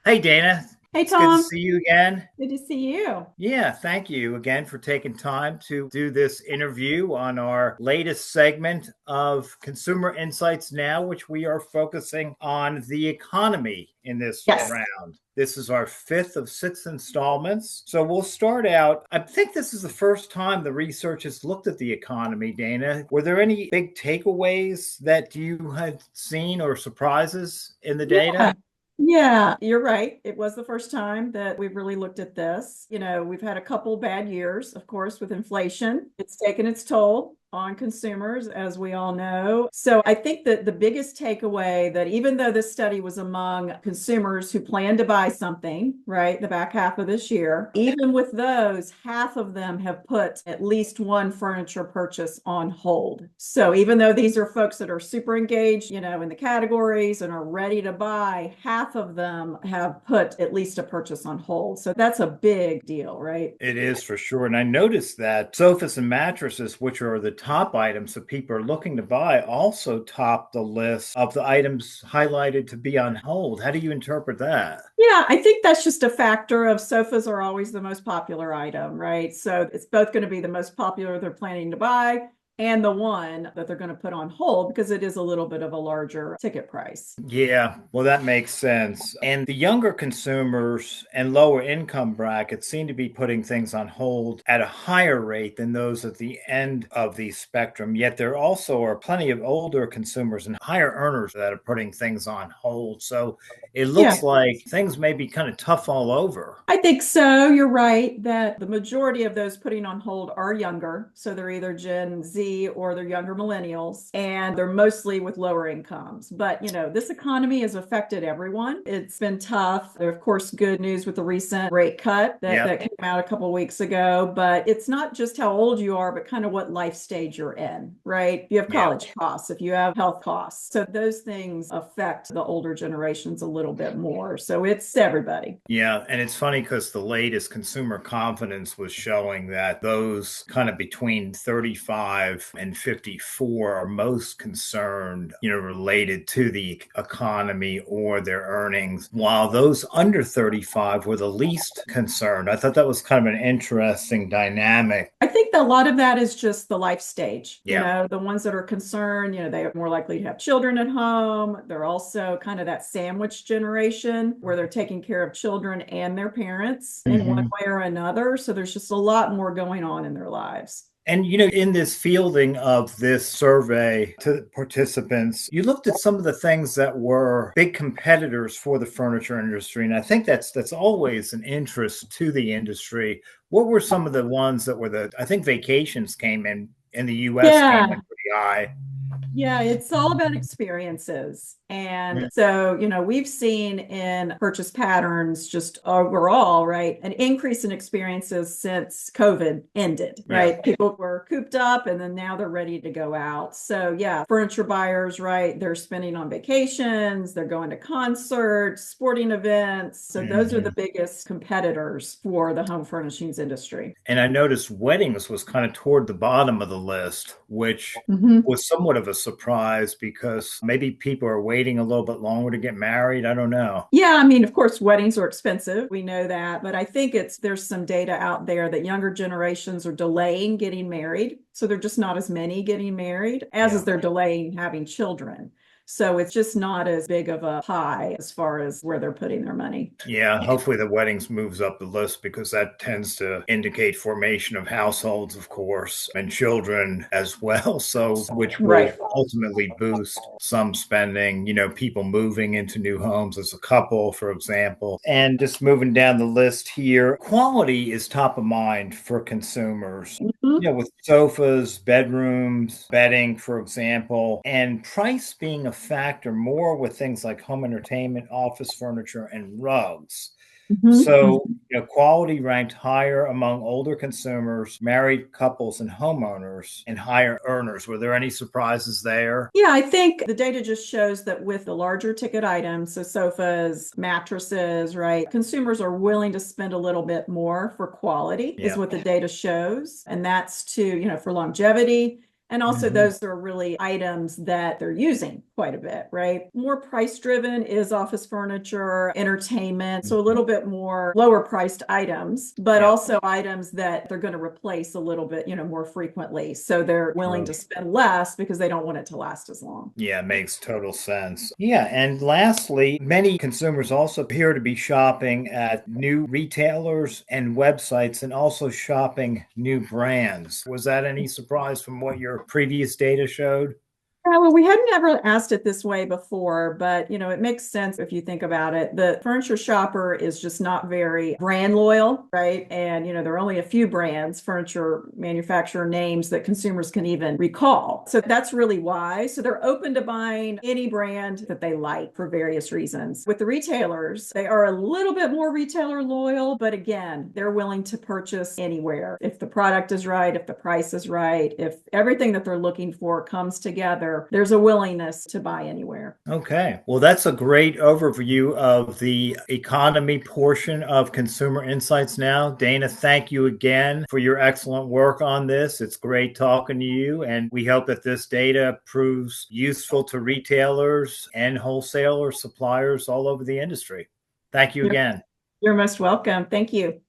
Hey, Dana. Hey, It's good to Tom. see you again. Good to see you. Yeah, thank you again for taking time to do this interview on our latest segment of Consumer Insights Now, which we are focusing on the economy in this Yes. round. This is our fifth of six installments. So we'll start out. I think this is the first time the research has looked at the economy, Dana. Were there any big takeaways that you had seen or surprises in the Yeah. data? Yeah, you're right. It was the first time that we've really looked at this. We've had a couple bad years, of course, with inflation. It's taken its toll on consumers, as we all know. So I think that the biggest takeaway that even though this study was among consumers who plan to buy something, right, the back half of this year, even with those, half of them have put at least one furniture purchase on hold. So even though these are folks that are super engaged, in the categories and are ready to buy, half of them have put at least a purchase on hold. So that's a big deal, right? It is for sure. And I noticed that sofas and mattresses, which are the top items that people are looking to buy, also top the list of the items highlighted to be on hold. How do you interpret that? Yeah, I think that's just a factor of sofas are always the most popular item, right? So it's both going to be the most popular they're planning to buy and the one that they're going to put on hold because it is a little bit of a larger ticket price. Yeah, well, that makes sense. And the younger consumers and lower income brackets seem to be putting things on hold at a higher rate than those at the end of the spectrum. Yet there also are plenty of older consumers and higher earners that are putting things on hold. So it looks Yeah. like things may be kind of tough all over. I think so. You're right that the majority of those putting on hold are younger. So they're either Gen Z or they're younger millennials, and they're mostly with lower incomes. But, this economy has affected everyone. It's been tough. There, of course, good news with the recent rate cut that, Yep. that came out a couple of weeks ago. But it's not just how old you are, but kind of what life stage you're in, right? If you have Yeah. college costs, if you have health costs. So those things affect the older generations a little bit more. So it's everybody. Yeah, and it's funny because the latest consumer confidence was showing that those kind of between 35 and 54 are most concerned, related to the economy or their earnings, while those under 35 were the least concerned. I thought that was kind of an interesting dynamic. I think that a lot of that is just the life stage. Yeah. The ones that are concerned, they are more likely to have children at home. They're also kind of that sandwich generation where they're taking care of children and their parents in one Mhm. way or another. So there's just a lot more going on in their lives. And in this fielding of this survey to participants, you looked at some of the things that were big competitors for the furniture industry, and I think that's always an interest to the industry. What were some of the ones that were I think vacations came in the US came Yeah. in pretty high. Yeah, it's all about experiences. And so, we've seen in purchase patterns just overall, right, an increase in experiences since COVID ended, Yeah. right? People were cooped up and then now they're ready to go out. So, yeah, furniture buyers, right, they're spending on vacations, they're going to concerts, sporting events. So, those are the Mhm. biggest competitors for the home furnishings industry. And I noticed weddings was kind of toward the bottom of the list, which Mhm. was somewhat of a surprise because maybe people are waiting a little bit longer to get married. I don't know. Yeah, I mean, of course, weddings are expensive. We know that, but I think there's some data out there that younger generations are delaying getting married. So they're just not as many getting married as is Yeah. they're delaying having children. So it's just not as big of a pie as far as where they're putting their money. Yeah, hopefully the weddings moves up the list because that tends to indicate formation of households, of course, and children as well. So, which will Right. ultimately boost some spending, people moving into new homes as a couple, for example. And just moving down the list here, quality is top of mind for consumers. Mhm. With sofas, bedrooms, bedding, for example, and price being a factor more with things like home entertainment, office furniture, and rugs. Mhm. So, Mhm. quality ranked higher among older consumers, married couples, and homeowners, and higher earners. Were there any surprises there? Yeah, I think the data just shows that with the larger ticket items, so sofas, mattresses, right, consumers are willing to spend a little bit more for quality, is Yeah. what the data shows. And that's to, for longevity And also, Mhm. those are really items that they're using quite a bit, right? More price driven is office furniture, entertainment. So a little bit more lower priced items, but Yeah. also items that they're going to replace a little bit, more frequently. So they're willing True. to spend less because they don't want it to last as long. Yeah, makes total sense. Yeah, and lastly, many consumers also appear to be shopping at new retailers and websites and also shopping new brands. Was that any surprise from what your previous data showed? Yeah, well, we hadn't ever asked it this way before, but it makes sense if you think about it. The furniture shopper is just not very brand loyal, right? And there are only a few brands, furniture manufacturer names that consumers can even recall. So that's really why. So they're open to buying any brand that they like for various reasons. With the retailers, they are a little bit more retailer loyal, but again, they're willing to purchase anywhere. If the product is right, if the price is right, if everything that they're looking for comes together, there's a willingness to buy anywhere. Okay. Well, that's a great overview of the economy portion of Consumer Insights Now. Dana, thank you again for your excellent work on this. It's great talking to you, and we hope that this data proves useful to retailers and wholesalers, suppliers all over the industry. Thank you You're, again. you're most welcome. Thank you.